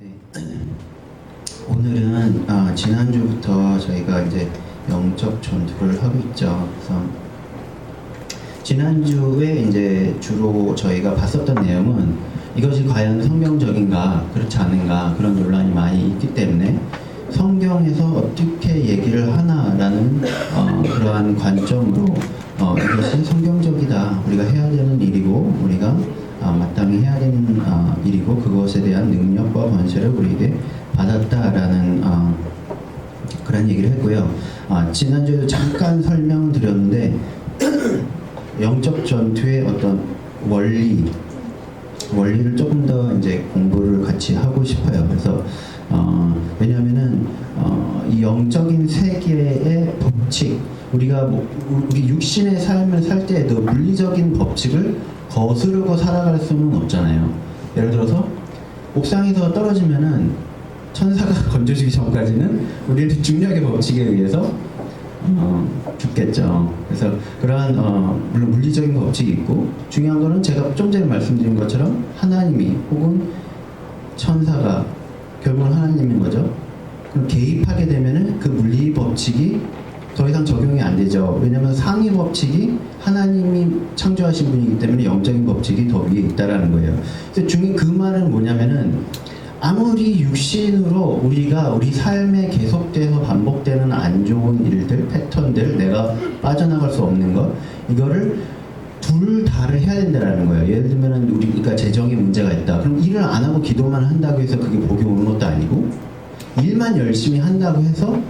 네. 오늘은 지난주부터 저희가 이제 영적 전투를 하고 있죠. 그래서 지난주에 이제 주로 저희가 봤었던 내용은 이것이 과연 성경적인가 그렇지 않은가 그런 논란이 많이 있기 때문에 성경에서 어떻게 얘기를 하나라는 그러한 관점으로 이것이 성경적이다, 우리가 해야 되는 일이고 우리가 마땅히 해야 되는 일이고 그것에 대한 능력과 권세를 우리에게 받았다라는 그런 얘기를 했고요. 지난주에도 잠깐 설명드렸는데 영적 전투의 어떤 원리를 조금 더 이제 공부를 같이 하고 싶어요. 그래서 왜냐하면은 이 영적인 세계의 법칙, 우리가 우리 육신의 삶을 살 때에도 물리적인 법칙을 거스르고 살아갈 수는 없잖아요. 예를 들어서 옥상에서 떨어지면은 천사가 건져주기 전까지는 우리는 중력의 법칙에 의해서 죽겠죠. 그래서 그러한 물론 물리적인 법칙이 있고, 중요한 거는 제가 좀 전에 말씀드린 것처럼 하나님이 혹은 천사가 결국은 하나님인 거죠. 그럼 개입하게 되면은 그 물리 법칙이 더 이상 적용이 안 되죠. 왜냐하면 상위 법칙이 하나님이 창조하신 분이기 때문에 영적인 법칙이 더 위에 있다라는 거예요. 그래서 그 말은 뭐냐면은 아무리 육신으로 우리가 우리 삶에 계속돼서 반복되는 안 좋은 일들, 패턴들, 내가 빠져나갈 수 없는 것, 이거를 둘 다를 해야 된다는 거예요. 예를 들면 우리가 재정에 문제가 있다. 그럼 일을 안 하고 기도만 한다고 해서 그게 복이 오는 것도 아니고, 일만 열심히 한다고 해서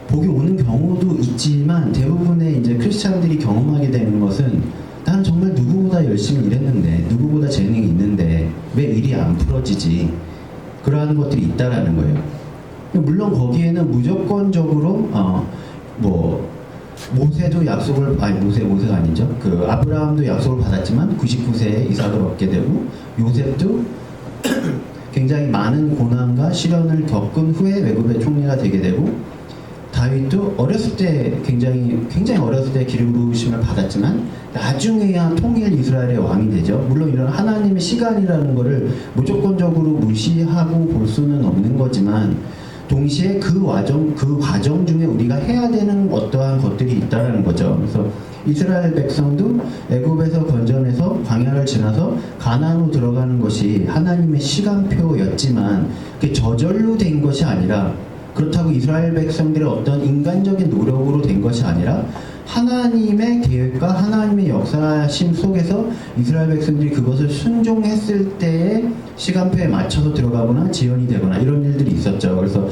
복이 오는 경우도 있지만, 대부분의 이제 크리스찬들이 경험하게 되는 것은 나는 정말 누구보다 열심히 일했는데, 누구보다 재능이 있는데 왜 일이 안 풀어지지? 그러한 것들이 있다라는 거예요. 물론 거기에는 무조건적으로 모세도 약속을 모세가 아니죠. 그 아브라함도 약속을 받았지만 99세에 이삭을 얻게 되고, 요셉도 굉장히 많은 고난과 시련을 겪은 후에 외국의 총리가 되게 되고, 다윗도 어렸을 때 굉장히 어렸을 때 기름 부으심을 받았지만 나중에야 통일 이스라엘의 왕이 되죠. 물론 이런 하나님의 시간이라는 것을 무조건적으로 무시하고 볼 수는 없는 거지만, 동시에 그 과정 중에 우리가 해야 되는 어떠한 것들이 있다는 거죠. 그래서 이스라엘 백성도 애굽에서 건져내서 광야를 지나서 가나안으로 들어가는 것이 하나님의 시간표였지만 그게 저절로 된 것이 아니라, 그렇다고 이스라엘 백성들의 어떤 인간적인 노력으로 된 것이 아니라 하나님의 계획과 하나님의 역사심 속에서 이스라엘 백성들이 그것을 순종했을 때의 시간표에 맞춰서 들어가거나 지연이 되거나 이런 일들이 있었죠. 그래서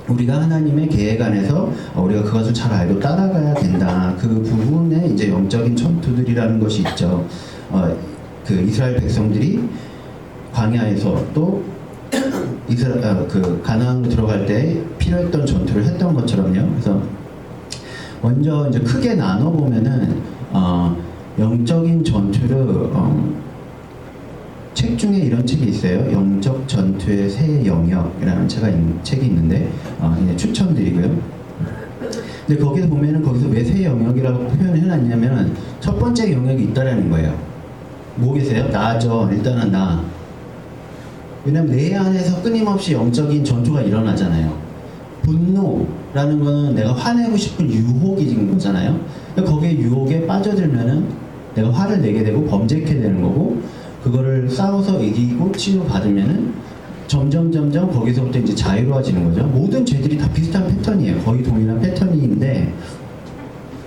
우리가 하나님의 계획 안에서 우리가 그것을 잘 알고 따라가야 된다. 그 부분에 이제 영적인 전투들이라는 것이 있죠. 그 이스라엘 백성들이 광야에서 또 그 가나안으로 들어갈 때 필요했던 전투를 했던 것처럼요. 그래서 먼저 이제 크게 나눠 보면은 영적인 전투를 책 중에 이런 책이 있어요. 영적 전투의 새 영역이라는 책이 있는데 추천드리고요. 근데 거기서 보면은 거기서 왜 새 영역이라고 표현을 해놨냐면은 첫 번째 영역이 있다라는 거예요. 뭐겠어요? 나죠. 일단은 나. 왜냐면 내 안에서 끊임없이 영적인 전투가 일어나잖아요. 분노라는 거는 내가 화내고 싶은 유혹이 지금 거잖아요. 거기에 유혹에 빠져들면은 내가 화를 내게 되고 범죄케 되는 거고, 그거를 싸워서 이기고 치유받으면은 점점 거기서부터 이제 자유로워지는 거죠. 모든 죄들이 다 비슷한 패턴이에요. 거의 동일한 패턴인데,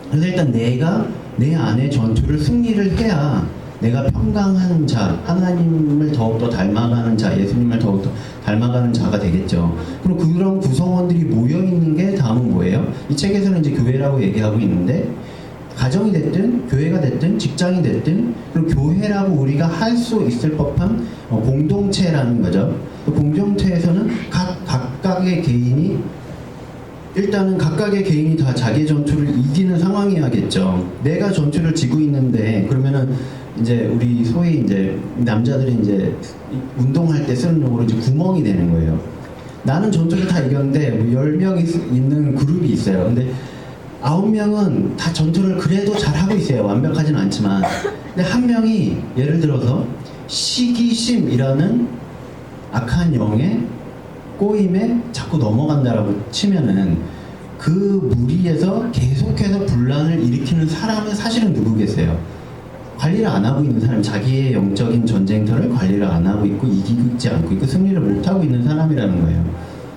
그래서 일단 내가 내 안에 전투를 승리를 해야 내가 평강한 자, 하나님을 더욱더 닮아가는 자, 예수님을 더욱더 닮아가는 자가 되겠죠. 그럼 그런 구성원들이 모여있는 게 다음은 뭐예요? 이 책에서는 이제 교회라고 얘기하고 있는데, 가정이 됐든 교회가 됐든 직장이 됐든, 그리고 교회라고 우리가 할 수 있을 법한 공동체라는 거죠. 그 공동체에서는 각각의 개인이, 일단은 각각의 개인이 다 자기의 전투를 이기는 상황이어야겠죠. 내가 전투를 지고 있는데, 그러면은 이제 우리 소위 이제 남자들이 이제 운동할 때 쓰는 용어로 이제 구멍이 되는 거예요. 나는 전투를 다 이겼는데 10명이 있는 그룹이 있어요. 근데 9명은 다 전투를 그래도 잘 하고 있어요. 완벽하진 않지만. 근데 한 명이 예를 들어서 시기심이라는 악한 영의 꼬임에 자꾸 넘어간다라고 치면은 그 무리에서 계속해서 분란을 일으키는 사람은 사실은 누구겠어요? 관리를 안 하고 있는 사람, 자기의 영적인 전쟁터를 관리를 안 하고 있고 이기지 않고 있고 승리를 못 하고 있는 사람이라는 거예요.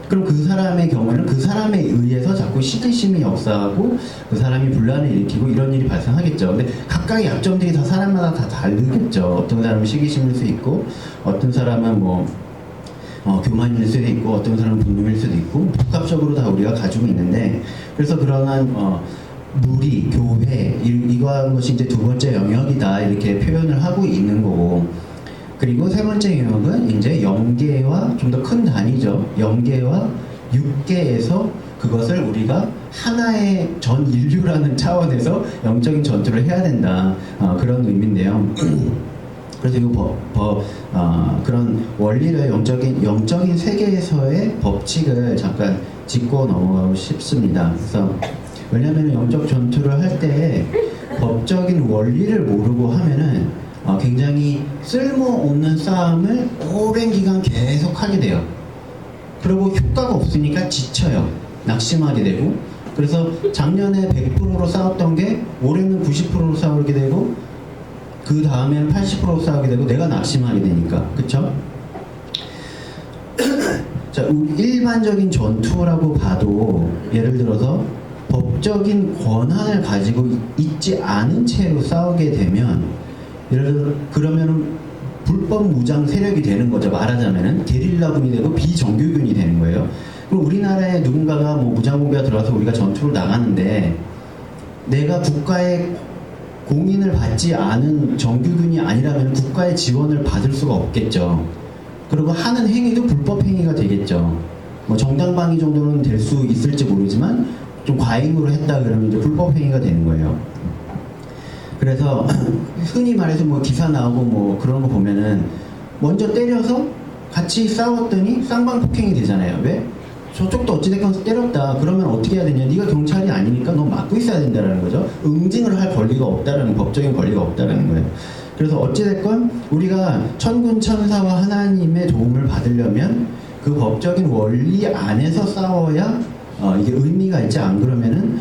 그럼 그 사람의 경우에는 그 사람에 의해서 자꾸 시기심이 역사하고 그 사람이 분란을 일으키고 이런 일이 발생하겠죠. 근데 각각의 약점들이 다 사람마다 다 다르겠죠. 어떤 사람은 시기심일 수 있고 어떤 사람은 뭐 교만일 수도 있고 어떤 사람은 분노일 수도 있고 복합적으로 다 우리가 가지고 있는데 그래서 그러한 무리, 교회 이거한 것이 이제 두 번째 영역이다 이렇게 표현을 하고 있는 거고 그리고 세 번째 영역은 이제 영계와 좀 더 큰 단위죠. 영계와 육계에서 그것을 우리가 하나의 전 인류라는 차원에서 영적인 전투를 해야 된다 그런 의미인데요. 그래서 이거 그런 원리를 영적인 세계에서의 법칙을 잠깐 짚고 넘어가고 싶습니다. 그래서 왜냐하면 영적 전투를 할 때 법적인 원리를 모르고 하면은 굉장히 쓸모없는 싸움을 오랜 기간 계속 하게 돼요. 그리고 효과가 없으니까 지쳐요. 낙심하게 되고 그래서 작년에 100%로 싸웠던 게 올해는 90%로 싸우게 되고 그 다음에는 80%로 싸우게 되고 내가 낙심하게 되니까 그쵸? 자, 일반적인 전투라고 봐도 예를 들어서 법적인 권한을 가지고 있지 않은 채로 싸우게 되면 예를 들어 그러면은 불법 무장 세력이 되는 거죠. 말하자면은 게릴라군이 되고 비정규군이 되는 거예요. 그럼 우리나라에 누군가가 뭐 무장공비가 들어와서 우리가 전투를 나가는데 내가 국가의 공인을 받지 않은 정규군이 아니라면 국가의 지원을 받을 수가 없겠죠. 그리고 하는 행위도 불법 행위가 되겠죠. 뭐 정당방위 정도는 될 수 있을지 모르지만 좀 과잉으로 했다 그러면 이제 불법 행위가 되는 거예요. 그래서 흔히 말해서 뭐 기사 나오고 뭐 그런 거 보면은 먼저 때려서 같이 싸웠더니 쌍방폭행이 되잖아요. 왜? 저쪽도 어찌됐건 때렸다. 그러면 어떻게 해야 되냐? 네가 경찰이 아니니까 너 맞고 있어야 된다라는 거죠. 응징을 할 권리가 없다라는 법적인 권리가 없다라는 거예요. 그래서 어찌됐건 우리가 천군 천사와 하나님의 도움을 받으려면 그 법적인 원리 안에서 싸워야 이게 의미가 있지. 안 그러면은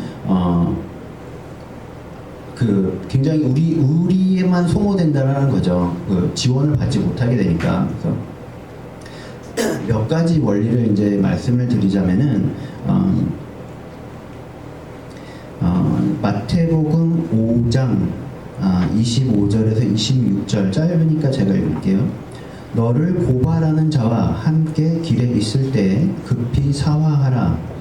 그 굉장히 우리에만 소모된다라는 거죠. 그 지원을 받지 못하게 되니까. 그래서 몇 가지 원리를 이제 말씀을 드리자면은 마태복음 5장 25절에서 26절 짧으니까 제가 읽을게요. 너를 고발하는 자와 함께 길에 있을 때 급히 사화하라.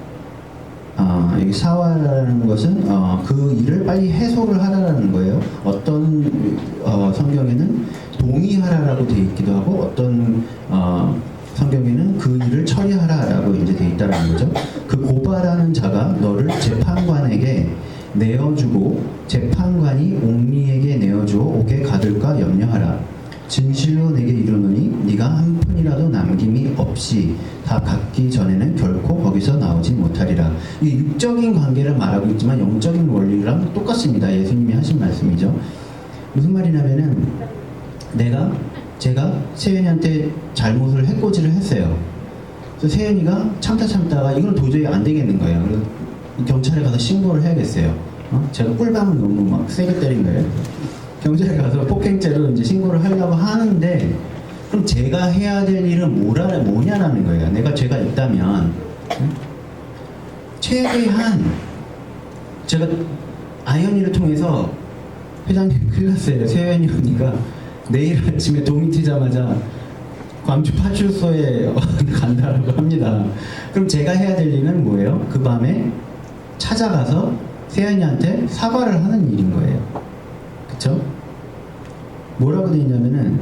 여기 사화라는 것은 그 일을 빨리 해소를 하라라는 거예요. 어떤 성경에는 동의하라라고 되어 있기도 하고 어떤 성경에는 그 일을 처리하라라고 이제 되어 있다라는 거죠. 그 고발하는 자가 너를 재판관에게 내어주고 재판관이 옥리에게 내어주어 옥에 가둘까 염려하라. 진실로 내게 이르노니 네가 한 푼이라도 남김이 없이 다 갚기 전에는 결코 거기서 나오지 못하리라. 이 육적인 관계를 말하고 있지만 영적인 원리랑 똑같습니다. 예수님이 하신 말씀이죠. 무슨 말이냐면은 제가 세연이한테 잘못을 해코지를 했어요. 그래서 세연이가 참다가 이건 도저히 안 되겠는 거예요. 그래서 경찰에 가서 신고를 해야겠어요. 제가 꿀밤을 너무 막 세게 때린 거예요. 경찰에 가서 폭행죄로 이제 신고를 하려고 하는데 그럼 제가 해야 될 일은 뭐냐라는 거예요. 내가 죄가 있다면 최대한 제가 아연이를 통해서 회장님 큰일 났어요. 세연이 언니가 내일 아침에 동이 트자마자 광주 파출소에 간다라고 합니다. 그럼 제가 해야 될 일은 뭐예요? 그 밤에 찾아가서 세연이한테 사과를 하는 일인 거예요. 그쵸? 뭐라고 되어 있냐면은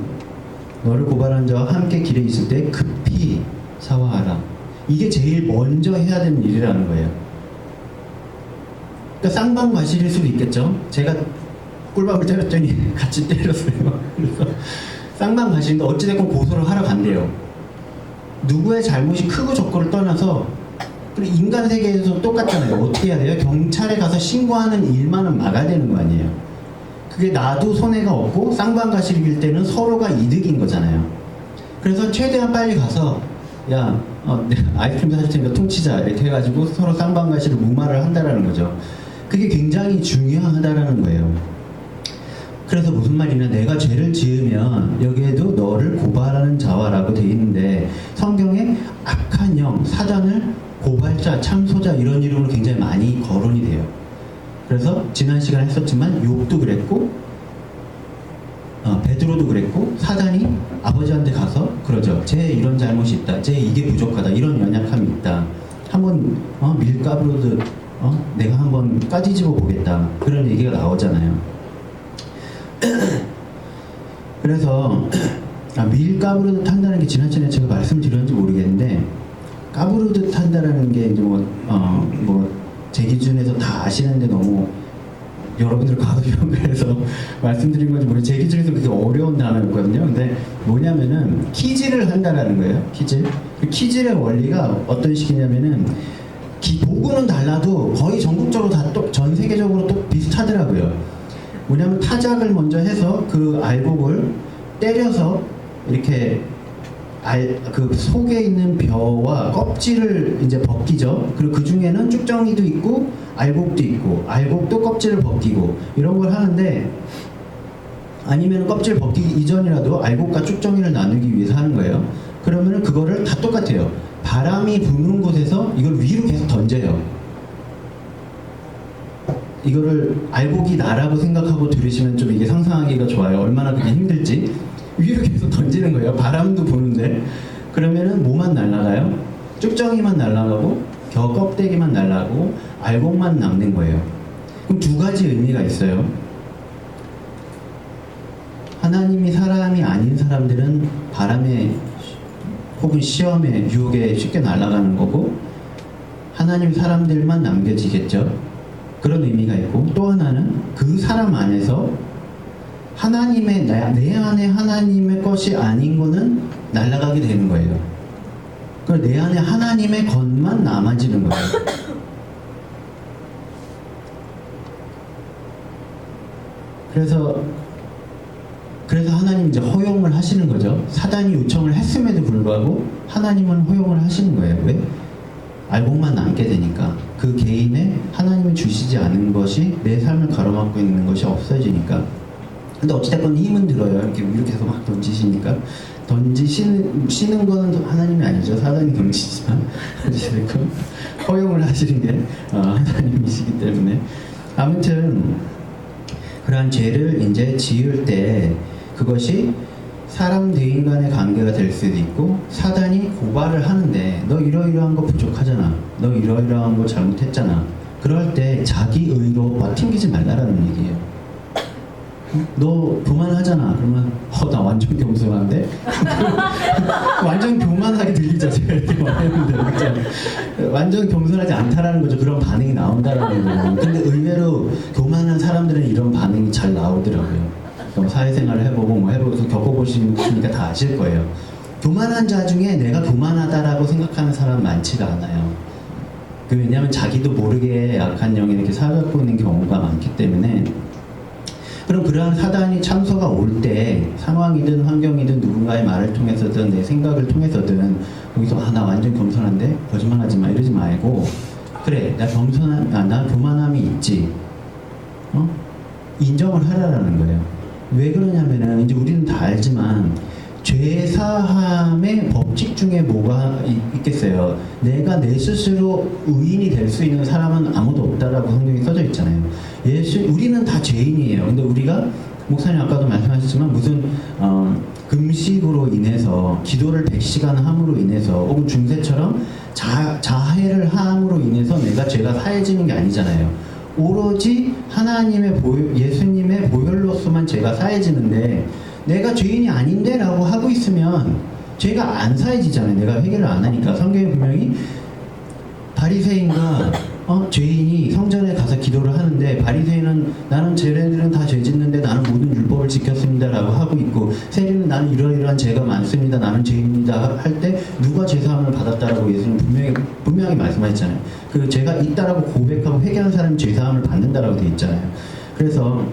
너를 고발한 자와 함께 길에 있을 때 급히 사과하라. 이게 제일 먼저 해야 되는 일이라는 거예요. 그러니까 쌍방과실일 수도 있겠죠. 제가 꿀밤을 때렸더니 같이 때렸어요. 그래서 쌍방과실인데 어찌됐건 고소를 하러 간대요. 누구의 잘못이 크고 적고를 떠나서 인간 세계에서 똑같잖아요. 어떻게 해야 돼요? 경찰에 가서 신고하는 일만은 막아야 되는 거 아니에요. 그게 나도 손해가 없고 쌍방과실일 때는 서로가 이득인 거잖아요. 그래서 최대한 빨리 가서 야, 아이스크림 사줄 테니까 퉁치자 이렇게 해가지고 서로 쌍방가시를 무마를 한다라는 거죠. 그게 굉장히 중요하다라는 거예요. 그래서 무슨 말이냐, 내가 죄를 지으면 여기에도 너를 고발하는 자와라고 돼 있는데 성경에 악한 영, 사단을 고발자, 참소자 이런 이름으로 굉장히 많이 거론이 돼요. 그래서 지난 시간에 했었지만 욥도 그랬고 베드로도 그랬고, 사단이 아버지한테 가서 그러죠. 쟤 이런 잘못이 있다, 쟤 이게 부족하다, 이런 연약함이 있다, 한번 밀가루도 내가 한번 까지집어 보겠다, 그런 얘기가 나오잖아요. 그래서 밀가루듯 한다는 게 지난번에 제가 말씀드렸는지 모르겠는데, 까부르듯 한다는 게 이제 제 기준에서 다 아시는데 너무 여러분들 과도평가해서 말씀드린 건지 모르겠는데 제 기준에서 그게 어려운 단어였거든요. 근데 뭐냐면은 키질을 한다라는 거예요. 키질. 그 키질의 원리가 어떤 식이냐면은 도구는 달라도 거의 전국적으로 다 전 세계적으로 또 비슷하더라고요. 뭐냐면 타작을 먼저 해서 그 알곡을 때려서 이렇게 그 속에 있는 벼와 껍질을 이제 벗기죠. 그리고 그 중에는 쭉정이도 있고 알곡도 있고, 알곡도 껍질을 벗기고 이런 걸 하는데, 아니면 껍질 벗기기 이전이라도 알곡과 쭉정이를 나누기 위해서 하는 거예요. 그러면은 그거를 다 똑같아요. 바람이 부는 곳에서 이걸 위로 계속 던져요. 이거를 알곡이 나라고 생각하고 들으시면 좀 이게 상상하기가 좋아요. 얼마나 그게 힘들지. 위로 계속 던지는 거예요. 바람도 부는데. 그러면은 뭐만 날아가요? 쭉정이만 날아가고 겨 껍데기만 날아가고 알곡만 남는 거예요. 그럼 두 가지 의미가 있어요. 하나님이 사람이 아닌 사람들은 바람에 혹은 시험에 유혹에 쉽게 날아가는 거고, 하나님 사람들만 남겨지겠죠. 그런 의미가 있고, 또 하나는 그 사람 안에서 하나님의 내 안에 하나님의 것이 아닌 거는 날아가게 되는 거예요. 그래서 내 안에 하나님의 것만 남아지는 거예요. 그래서 하나님 이제 허용을 하시는 거죠. 사단이 요청을 했음에도 불구하고 하나님은 허용을 하시는 거예요. 왜? 알곡만 남게 되니까. 그 개인의 하나님이 주시지 않은 것이 내 삶을 가로막고 있는 것이 없어지니까. 근데 어찌됐건 힘은 들어요. 이렇게 해서 막 던지시니까. 던지시는 거는 하나님이 아니죠. 사단이 던지지만. 어찌됐건 허용을 하시는 게 하나님이시기 때문에. 아무튼 그러한 죄를 이제 지을 때 그것이 사람 대인 간의 관계가 될 수도 있고, 사단이 고발을 하는데 너 이러이러한 거 부족하잖아, 너 이러이러한 거 잘못했잖아. 그럴 때 자기 의로 막 튕기지 말라라는 얘기예요. 너 교만하잖아. 그러면 나 완전 겸손한데? 완전 교만하게 들리죠. 제가 이렇게 말했는데 그렇죠? 완전 겸손하지 않다라는 거죠. 그런 반응이 나온다라는 거예요. 근데 의외로 교만한 사람들은 이런 반응이 잘 나오더라고요. 사회생활을 해보고 해보고 겪어보시니까 다 아실 거예요. 교만한 자 중에 내가 교만하다라고 생각하는 사람 많지가 않아요. 왜냐하면 자기도 모르게 약한 영이 이렇게 사갖고 있는 경우가 많기 때문에. 그럼 그러한 사단이 참소가 올 때 상황이든 환경이든 누군가의 말을 통해서든 내 생각을 통해서든 거기서 나 완전 겸손한데 거짓말하지 마 이러지 말고, 그래 나 교만함이 있지, 인정을 하라라는 거예요. 왜 그러냐면은 이제 우리는 다 알지만 죄사함의 법칙 중에 뭐가 있겠어요. 내가 내 스스로 의인이 될 수 있는 사람은 아무도 없다라고 성경에 써져 있잖아요. 우리는 다 죄인이에요. 근데 우리가 목사님 아까도 말씀하셨지만 무슨 금식으로 인해서 기도를 100시간 함으로 인해서 혹은 중세처럼 자해를 함으로 인해서 내가 죄가 사해지는 게 아니잖아요. 오로지 하나님의 예수님의 보혈로서만 죄가 사해지는데, 내가 죄인이 아닌데 라고 하고 있으면 죄가 안 사해지잖아요. 내가 해결을 안 하니까. 성경에 분명히 바리새인과 죄인이 성전에 가서 기도를 하는데, 바리새인은 나는 쟤네들은 다 죄 짓는데 나는 모든 율법을 지켰습니다 라고 하고 있고, 세리는 나는 이러이러한 죄가 많습니다, 나는 죄인입니다 할 때 누가 죄사함을 받았다라고 예수님 분명히 말씀하셨잖아요. 그 죄가 있다라고 고백하고 회개한 사람이 죄사함을 받는다라고 되어 있잖아요. 그래서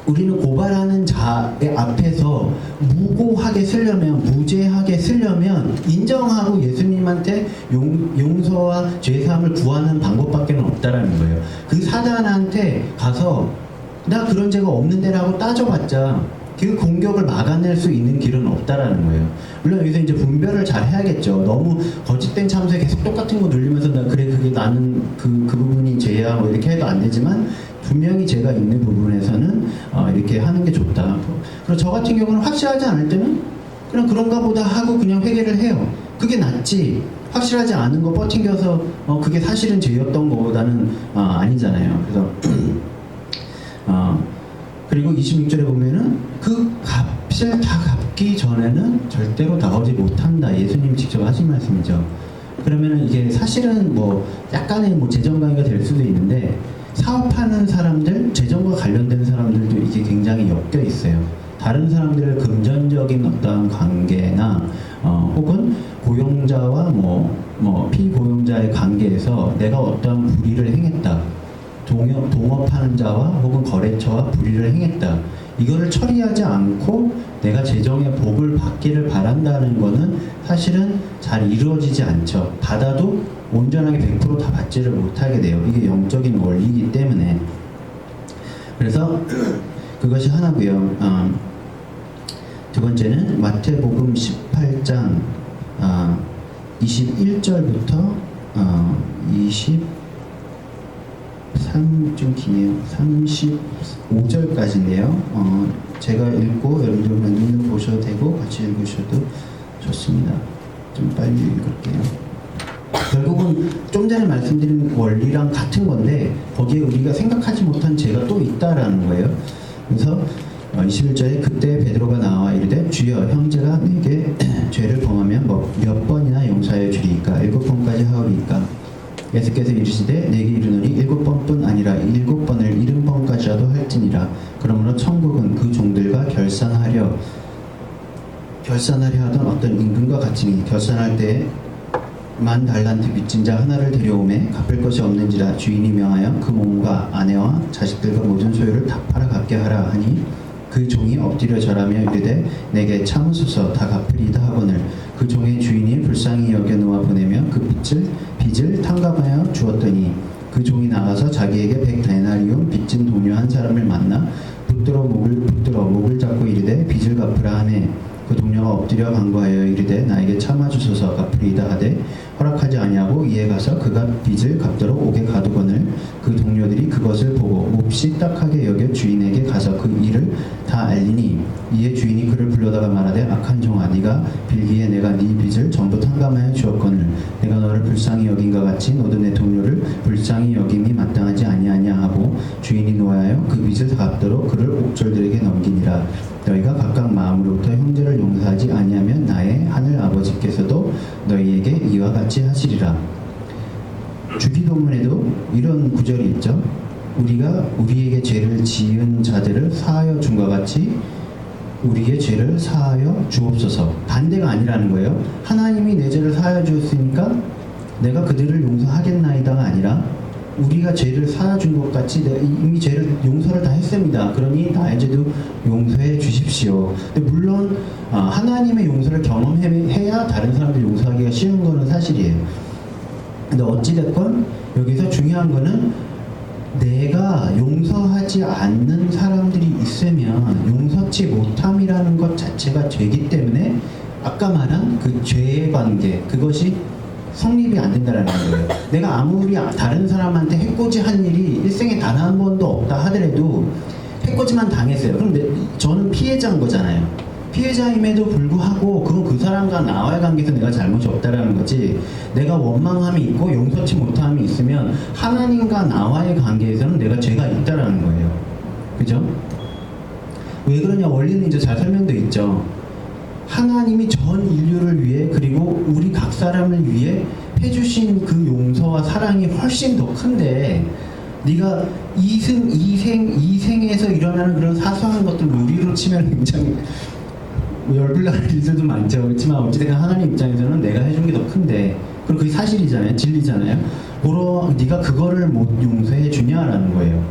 우리는 고발하는 자의 앞에서 무고하게 쓰려면, 무죄하게 쓰려면 인정하고 예수님한테 용서와 죄사함을 구하는 방법밖에 없다라는 거예요. 그 사단한테 가서 나 그런 죄가 없는데라고 따져봤자 그 공격을 막아낼 수 있는 길은 없다라는 거예요. 물론 여기서 이제 분별을 잘 해야겠죠. 너무 거짓된 참소에 계속 똑같은 거 누리면서 나 그래 그게 나는 그 부분이 죄야 뭐 이렇게 해도 안 되지만 분명히 죄가 있는 부분에서는 이렇게 하는 게 좋다. 그리고 저 같은 경우는 확실하지 않을 때는 그냥 그런가 보다 하고 그냥 회개를 해요. 그게 낫지. 확실하지 않은 거 버팅겨서 그게 사실은 죄였던 거보다는 아니잖아요. 그래서 그리고 26절에 보면은 그 값을 다 갚기 전에는 절대로 나오지 못한다. 예수님이 직접 하신 말씀이죠. 그러면은 이게 사실은 뭐 약간의 뭐 재정 강의가 될 수도 있는데 사업하는 사람들, 재정과 관련된 사람들도 이게 굉장히 엮여 있어요. 다른 사람들의 금전적인 어떤 관계나 혹은 고용자와 뭐 피고용자의 관계에서 내가 어떠한 불의를 행했다. 동업하는 자와 혹은 거래처와 불의를 행했다. 이거를 처리하지 않고 내가 재정의 복을 받기를 바란다는 거는 사실은 잘 이루어지지 않죠. 받아도 온전하게 100% 다 받지를 못하게 돼요. 이게 영적인 원리이기 때문에. 그래서 그것이 하나고요. 두 번째는 마태복음 18장 21절부터 좀 기네요. 35절까지인데요. 제가 읽고 여러분들만 눈으로 보셔도 되고 같이 읽으셔도 좋습니다. 좀 빨리 읽을게요. 결국은 좀 전에 말씀드린 원리랑 같은 건데 거기에 우리가 생각하지 못한 죄가 또 있다라는 거예요. 그래서 21절에 그때 베드로가 나와 이르되 주여 형제가 내게 죄를 범하면 몇 번이나 용서하여 주리이까 7번까지 하오리이까 예수께서 이르시되 내게 이르노니 7번뿐 아니라 7번을 70번까지라도 할지니라. 그러므로 천국은 그 종들과 결산하려 하던 어떤 임금과 같으니 결산할 때에 10,000달란트 빚진 자 하나를 데려오매 갚을 것이 없는지라 주인이 명하여 그 몸과 아내와 자식들과 모든 소유를 다 팔아 갚게 하라 하니 그 종이 엎드려 절하며 이르되 내게 참으소서 다 갚으리이다 하거늘 그 종의 주인이 불쌍히 여겨 놓아 보내며 그 빚을 탕감하여 주었더니 그 종이 나가서 자기에게 100데나리온 빚진 동료 한 사람을 만나 붙들어 목을 잡고 이르되 빚을 갚으라 하매 그 동료가 엎드려 간구하여 이르되 나에게 참아주소서 갚으리이다 하되 허락하지 아니하고 이에 가서 그가 빚을 갚도록 옥에 가두거늘 그 동료들이 그것을 보고 몹시 딱하게 여겨 주인에게 가서 그 일을 다 알리니 이에 주인이 그를 불러다가 말하되 악한 종아 네가 빌기에 내가 네 빚을 전부 탕감하여 주었거늘 내가 너를 불쌍히 여긴과 같이 너도 내 동료를 불쌍히 여김이 마땅하지 아니하냐 하고 주인이 노하여 그 빚을 다 갚도록 그를 옥졸들에게 넘기니라. 너희가 각각 마음으로부터 형제를 용서하지 아니하면 나의 하늘 아버지께서도 너희에게 이와 같이 하시리라. 주기도문에도 이런 구절이 있죠. 우리가 우리에게 죄를 지은 자들을 사하여 준과 같이 우리의 죄를 사하여 주옵소서. 반대가 아니라는 거예요. 하나님이 내 죄를 사하여 주었으니까 내가 그들을 용서하겠나이다가 아니라 우리가 죄를 사준 것 같이 내가 이미 죄를 용서를 다 했습니다. 그러니 나의 죄도 용서해 주십시오. 근데 물론 하나님의 용서를 경험해야 다른 사람들 용서하기가 쉬운 거는 사실이에요. 근데 어찌됐건 여기서 중요한 거는 내가 용서하지 않는 사람들이 있으면 용서치 못함이라는 것 자체가 죄이기 때문에 아까 말한 그 죄의 관계 그것이 성립이 안 된다는 거예요. 내가 아무리 다른 사람한테 해코지한 일이 일생에 단 한 번도 없다 하더라도 해코지만 당했어요. 그럼 저는 피해자인 거잖아요. 피해자임에도 불구하고 그건 그 사람과 나와의 관계에서 내가 잘못이 없다라는 거지. 내가 원망함이 있고 용서치 못함이 있으면 하나님과 나와의 관계에서는 내가 죄가 있다라는 거예요. 그죠? 왜 그러냐 원리는 이제 잘 설명되어 있죠. 하나님이 전 인류를 위해 그리고 우리 각 사람을 위해 해주신 그 용서와 사랑이 훨씬 더 큰데 네가 이생에서 일어나는 그런 사소한 것들 우리로 치면 굉장히 열불나는 일들도 많죠. 그렇지만 어찌됐든 하나님 입장에서는 내가 해준 게 더 큰데 그럼 그게 사실이잖아요. 진리잖아요. 네가 그거를 못 용서해 주냐라는 거예요.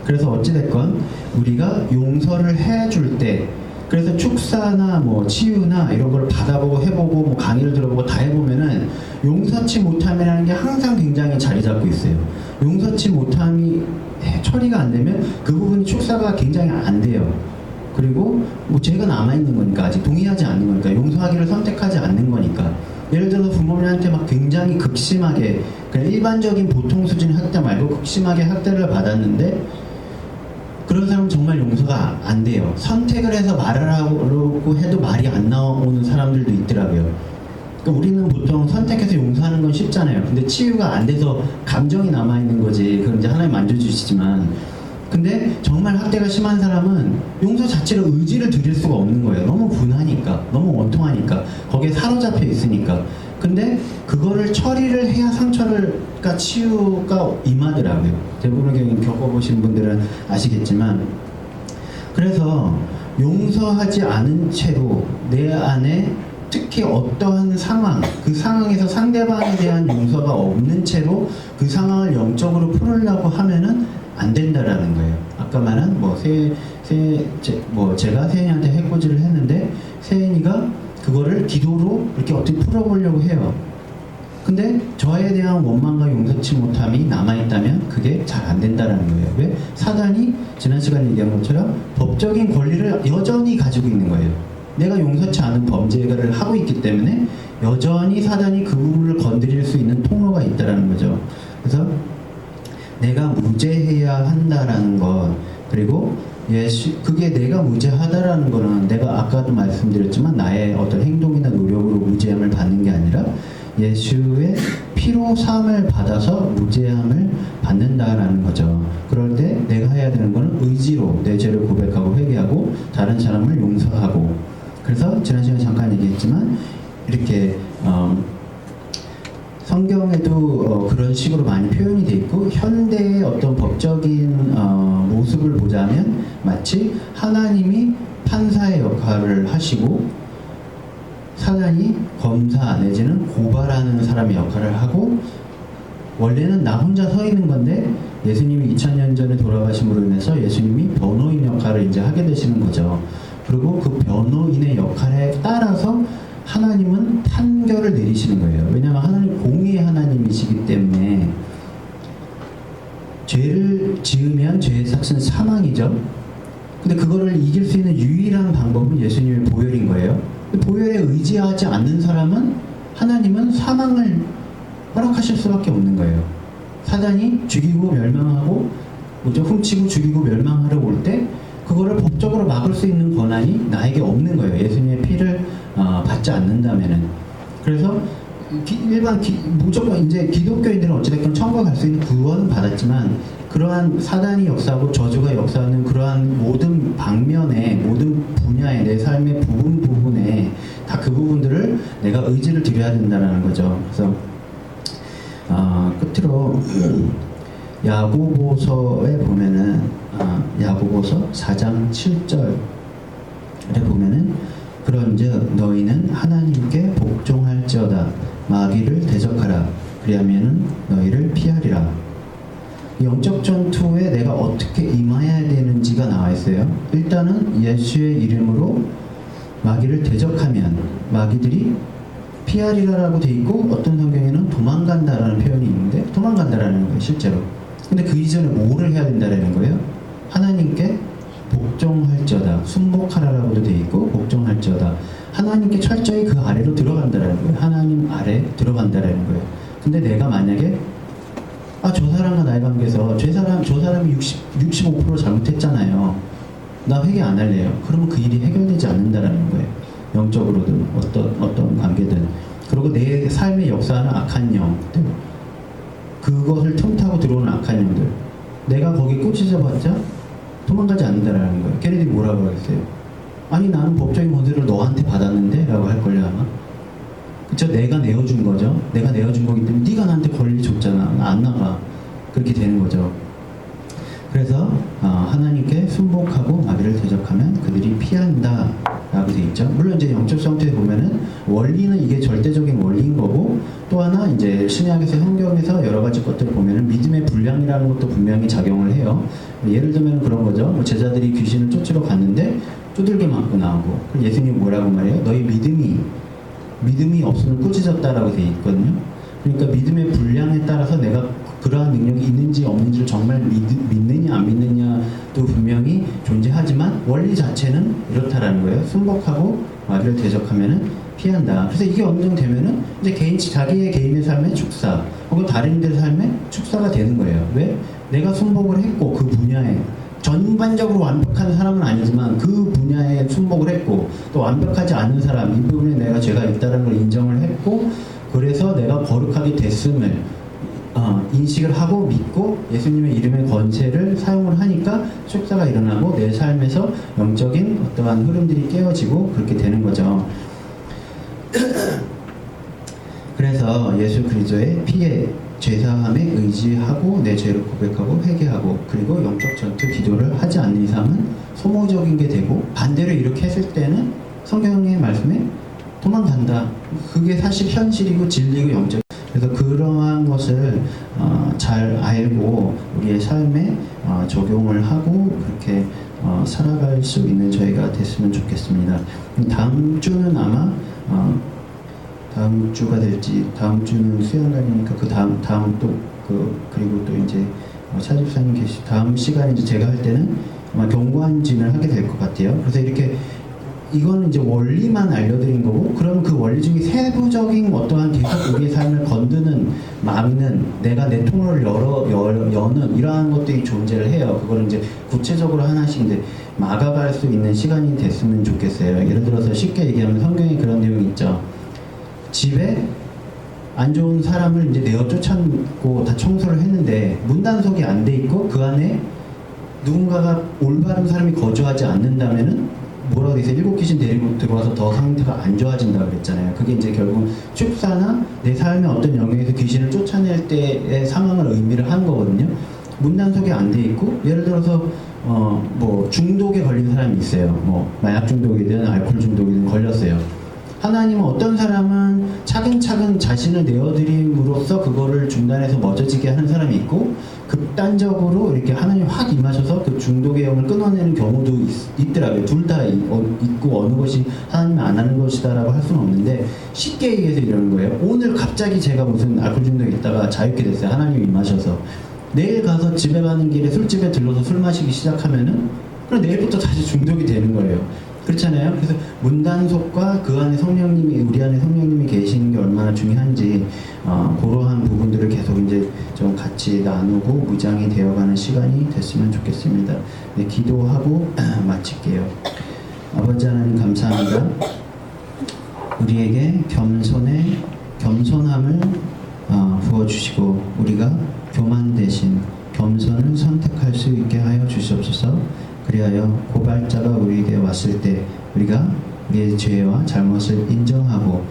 그래서 어찌됐건 우리가 용서를 해줄 때, 그래서 축사나 뭐 치유나 이런 걸 받아보고 해보고 뭐 강의를 들어보고 다 해보면은 용서치 못함이라는 게 항상 굉장히 자리 잡고 있어요. 용서치 못함이 처리가 안 되면 그 부분이 축사가 굉장히 안 돼요. 그리고 뭐 죄가 남아있는 거니까, 아직 동의하지 않는 거니까, 용서하기를 선택하지 않는 거니까. 예를 들어서 부모님한테 막 굉장히 극심하게, 그냥 일반적인 보통 수준의 학대 말고 극심하게 학대를 받았는데 그런 사람은 정말 용서가 안 돼요. 선택을 해서 말을 하려고 해도 말이 안 나오는 사람들도 있더라고요. 그러니까 우리는 보통 선택해서 용서하는 건 쉽잖아요. 근데 치유가 안 돼서 감정이 남아있는 거지. 그건 이제 하나님 만져주시지만, 근데 정말 학대가 심한 사람은 용서 자체로 의지를 들일 수가 없는 거예요. 너무 분하니까, 너무 원통하니까, 거기에 사로잡혀 있으니까. 근데 그거를 처리를 해야 상처가 치유가 임하더라고요. 대부분의 경우 겪어보신 분들은 아시겠지만, 그래서 용서하지 않은 채로 내 안에 특히 어떠한 상황, 그 상황에서 상대방에 대한 용서가 없는 채로 그 상황을 영적으로 풀으려고 하면은 안 된다라는 거예요. 아까 말한 제가 세연이한테 해코지를 했는데 세연이가 그거를 기도로 이렇게 어떻게 풀어보려고 해요. 근데 저에 대한 원망과 용서치 못함이 남아있다면 그게 잘 안 된다라는 거예요. 왜? 사단이 지난 시간에 얘기한 것처럼 법적인 권리를 여전히 가지고 있는 거예요. 내가 용서치 않은 범죄를 하고 있기 때문에 여전히 사단이 그 부분을 건드릴 수 있는 통로가 있다라는 거죠. 그래서 내가 무죄해야 한다라는 것, 그리고 그게 내가 무죄하다라는 거는 내가 아까도 말씀드렸지만 나의 어떤 행동이나 노력으로 무죄함을 받는 게 아니라 예수의 피로 사함을 받아서 무죄함을 받는다라는 거죠. 그럴 때 내가 해야 되는 거는 의지로 내 죄를 고백하고 회개하고 다른 사람을 용서하고. 그래서 지난 시간에 잠깐 얘기했지만 이렇게 성경에도 그런 식으로 많이 표현이 돼 있고, 현대의 어떤 법적인 모습을 보자면 마치 하나님이 판사의 역할을 하시고 사단이 검사 내지는 고발하는 사람의 역할을 하고, 원래는 나 혼자 서 있는 건데 예수님이 2000년 전에 돌아가심으로 인해서 예수님이 변호인 역할을 이제 하게 되시는 거죠. 그리고 그 변호인의 역할에 따라서 하나님은 판결을 내리시는 거예요. 왜냐하면 하나님 공의의 하나님이시기 때문에 죄를 지으면 죄의 삭은 사망이죠. 근데 그거를 이길 수 있는 유일한 방법은 예수님의 보혈인 거예요. 보혈에 의지하지 않는 사람은 하나님은 사망을 허락하실 수밖에 없는 거예요. 사단이 죽이고 멸망하고 훔치고 죽이고 멸망하러 올 때 그거를 법적으로 막을 수 있는 권한이 나에게 없는 거예요. 예수님의 피를 받지 않는다면은. 그래서 무조건 이제 기독교인들은 어찌됐건 천국 갈 수 있는 구원은 받았지만, 그러한 사단이 역사하고 저주가 역사하는 그러한 모든 방면에, 모든 분야의 내 삶의 부분에 다 그 부분들을 내가 의지를 드려야 된다는 거죠. 그래서 끝으로 야고보서에 보면은 야고보서 4장 7절에 보면은 그런즉 너희는 하나님께 복종할지어다 마귀를 대적하라 그리하면은 너희를 피하리라. 영적 전투에 내가 어떻게 임해야 되는지가 나와 있어요. 일단은 예수의 이름으로 마귀를 대적하면 마귀들이 피하리라라고 돼 있고, 어떤 성경에는 도망간다라는 표현이 있는데 도망간다라는 거예요, 실제로. 근데 그 이전에 뭐를 해야 된다라는 거예요? 하나님께 복종할지어다, 순복하라라고도 돼 있고 복종할지어다, 하나님께 철저히 그 아래로 들어간다라는 거예요. 하나님 아래 들어간다라는 거예요. 근데 내가 만약에 저 사람과 나의 관계에서 저 사람이 65% 잘못했잖아요, 나 회개 안 할래요. 그러면 그 일이 해결되지 않는다라는 거예요. 영적으로든 어떤 관계든. 그리고 내 삶에 역사하는 악한 영들, 그것을 틈타고 들어오는 악한 영들, 내가 거기 꽂히져봤자 도망가지 않는다라는 거예요. 걔네들이 뭐라고 하겠어요? 아니 나는 법적인 권세를 너한테 받았는데? 라고 할걸요 아마. 그쵸? 내가 내어준 거죠. 내가 내어준 거기 때문에 네가 나한테 권리 줬잖아, 나 안 나가. 그렇게 되는 거죠. 그래서 하나님께 순복하고 마귀를 대적하면 그들이 피한다 라고 돼 있죠. 물론 이제 영적 전투에 보면은 원리는 이게 절대적인 원리인 거고, 또 하나 이제 신약에서 성경에서 여러 가지 것들을 보면은 믿음의 분량이라는 것도 분명히 작용을 해요. 예를 들면 그런 거죠. 뭐 제자들이 귀신을 쫓으러 갔는데 두들겨 맞고 나오고, 그럼 예수님이 뭐라고 말해요? 너희 믿음이 없으면 꾸짖었다라고 돼 있거든요. 그러니까 믿음의 분량에 따라서 내가 그러한 능력이 있는지 없는지를 정말 믿느냐 안 믿느냐도 분명히 존재하지만 원리 자체는 이렇다라는 거예요. 순복하고 마귀를 대적하면은 피한다. 그래서 이게 어느 정도 되면은 이제 자기의 개인의 삶의 축사 혹은 다른 이들의 삶의 축사가 되는 거예요. 왜? 내가 순복을 했고 그 분야에 전반적으로 완벽한 사람은 아니지만 그 분야에 순복을 했고, 또 완벽하지 않은 사람, 이 부분에 내가 죄가 있다는 걸 인정을 했고, 그래서 내가 거룩하게 됐음을 인식을 하고 믿고 예수님의 이름의 권세를 사용을 하니까 축사가 일어나고 내 삶에서 영적인 어떠한 흐름들이 깨어지고 그렇게 되는 거죠. 그래서 예수 그리스도의 피에 죄사함에 의지하고 내 죄를 고백하고 회개하고, 그리고 영적 전투 기도를 하지 않는 이상은 소모적인 게 되고, 반대로 이렇게 했을 때는 성경의 말씀에 도망간다. 그게 사실 현실이고 진리고 영적. 그래서 그러한 것을 잘 알고 우리의 삶에 적용을 하고 그렇게 살아갈 수 있는 저희가 됐으면 좋겠습니다. 다음 주는 아마 다음 주가 될지, 다음 주는 수양날이니까 그 다음 또 그리고 또 이제 차집사님 계시 다음 시간에 이제 제가 할 때는 아마 경관진을 하게 될 것 같아요. 그래서 이렇게 이거는 이제 원리만 알려드린 거고, 그럼 그 원리 중에 세부적인 어떠한 계속 우리의 삶을 건드는, 막는, 내가 내 통로를 여는 이러한 것들이 존재를 해요. 그거는 이제 구체적으로 하나씩 이제 막아갈 수 있는 시간이 됐으면 좋겠어요. 예를 들어서 쉽게 얘기하면 성경에 그런 내용이 있죠. 집에 안 좋은 사람을 이제 내어 쫓아놓고 다 청소를 했는데 문단속이 안 돼 있고 그 안에 누군가가 올바른 사람이 거주하지 않는다면은 뭐라고 해서 7귀신 데리고 들어와서 더 상태가 안 좋아진다 그랬잖아요. 그게 이제 결국 축사나 내 삶의 어떤 영역에서 귀신을 쫓아낼 때의 상황을 의미를 한 거거든요. 문단속이 안 돼 있고, 예를 들어서 뭐 중독에 걸린 사람이 있어요. 뭐 마약 중독이든 알코올 중독이든 걸렸어요. 하나님은 어떤 사람은 차근차근 자신을 내어드림으로써 그거를 중단해서 멎어지게 하는 사람이 있고, 극단적으로 이렇게 하나님 확 임하셔서 그 중독의 영을 끊어내는 경우도 있더라고요. 둘 다 있고 어느 것이 하나님이 안 하는 것이다라고 할 수는 없는데, 쉽게 얘기해서 이러는 거예요. 오늘 갑자기 제가 무슨 알코올 중독에 있다가 자유케 됐어요. 하나님이 임하셔서. 내일 가서 집에 가는 길에 술집에 들러서 술 마시기 시작하면은 그럼 내일부터 다시 중독이 되는 거예요. 그렇잖아요. 그래서 문단속과 그 안에 성령님이, 우리 안에 성령님이 계시는 게 얼마나 중요한지 그러한 부분들을 계속 이제 좀 같이 나누고 무장이 되어가는 시간이 됐으면 좋겠습니다. 네, 기도하고 마칠게요. 아버지 하나님 감사합니다. 우리에게 겸손함을 부어주시고 우리가 교만 대신 겸손을 선택할 수 있게 하여 주시옵소서. 그리하여 고발자가 우리에게 왔을 때 우리가 우리의 죄와 잘못을 인정하고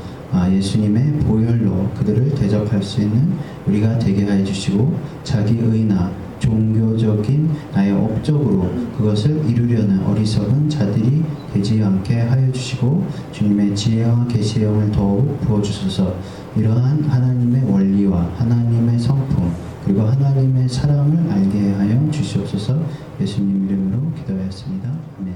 예수님의 보혈로 그들을 대적할 수 있는 우리가 되게 하여 주시고, 자기의나 종교적인 나의 업적으로 그것을 이루려는 어리석은 자들이 되지 않게 하여 주시고, 주님의 지혜와 계시의 영을 더욱 부어주소서. 이러한 하나님의 원리와 하나님의 성품 그리고 하나님의 사랑을 알게 하여 주시옵소서. 예수님 이름으로 기도하였습니다. 아멘.